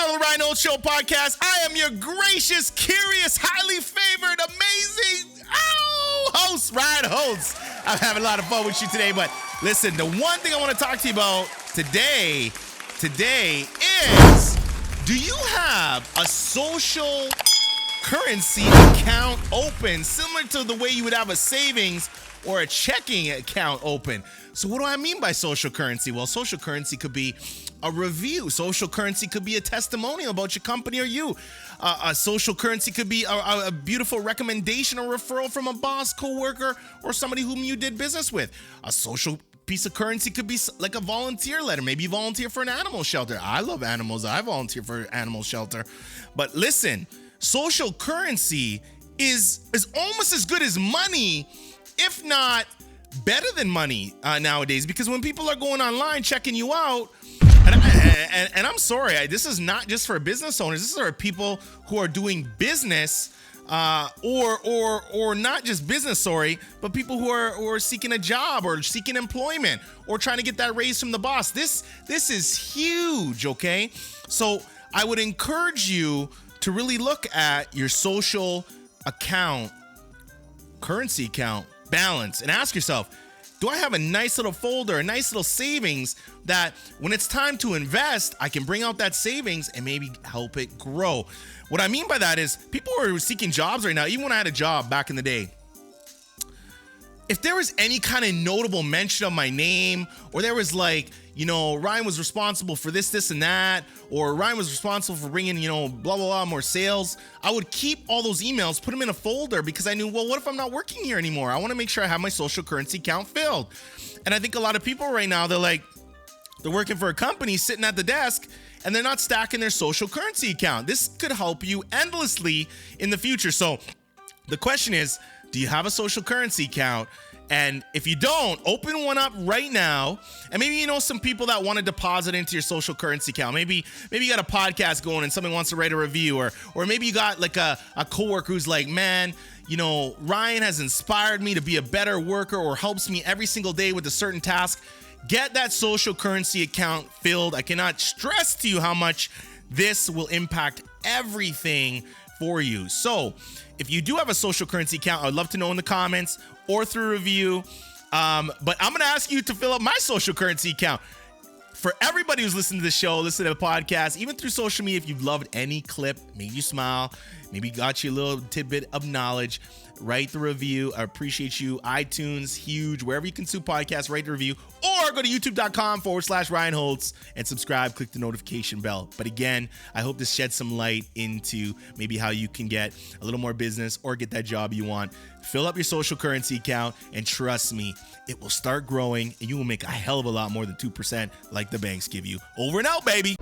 welcome to the Ryan Holtz Show podcast. I am your gracious, curious, highly favored, amazing host, Ryan Holtz. I'm having a lot of fun with you today, but listen, the one thing I want to talk to you about today is, do you have a social currency account open, similar to the way you would have a savings or a checking account open? So what do I mean by social currency? Well, social currency could be a review. Social currency could be a testimonial about your company or you. A social currency could be a beautiful recommendation or referral from a boss, coworker, or somebody whom you did business with. A social piece of currency could be like a volunteer letter. Maybe you volunteer for an animal shelter. I love animals. I volunteer for an animal shelter. But listen, social currency is almost as good as money, if not better than money nowadays, because when people are going online checking you out, and I'm sorry, this is not just for business owners. This is for people who are doing business, or not just business, but people who are seeking a job or seeking employment or trying to get that raise from the boss. This is huge, okay? So I would encourage you to really look at your social account, currency account balance, and ask yourself, do I have a nice little folder, a nice little savings that when it's time to invest, I can bring out that savings and maybe help it grow? What I mean by that is, people are seeking jobs right now. Even when I had a job back in the day, if there was any kind of notable mention of my name, or there was like, Ryan was responsible for this and that, or Ryan was responsible for bringing, blah, blah, blah, more sales, I would keep all those emails, put them in a folder, because I knew, well, what if I'm not working here anymore? I want to make sure I have my social currency account filled. And I think a lot of people right now, they're working for a company, sitting at the desk, and they're not stacking their social currency account. This could help you endlessly in the future. So the question is, do you have a social currency account? And if you don't, open one up right now. And maybe some people that want to deposit into your social currency account. Maybe you got a podcast going and somebody wants to write a review, or maybe you got like a coworker who's like, man, Ryan has inspired me to be a better worker or helps me every single day with a certain task. Get that social currency account filled. I cannot stress to you how much this will impact everything for you. So if you do have a social currency account, I'd love to know in the comments or through review. But I'm going to ask you to fill up my social currency account. For everybody who's listening to the show, listen to the podcast, even through social media, if you've loved any clip, made you smile, maybe got you a little tidbit of knowledge, write the review. I appreciate you. iTunes, huge. Wherever you consume podcasts, write the review. Or go to youtube.com/Ryan Holtz and subscribe. Click the notification bell. But again, I hope this sheds some light into maybe how you can get a little more business or get that job you want. Fill up your social currency account, and trust me, it will start growing, and you will make a hell of a lot more than 2% like the banks give you. Over and out, baby.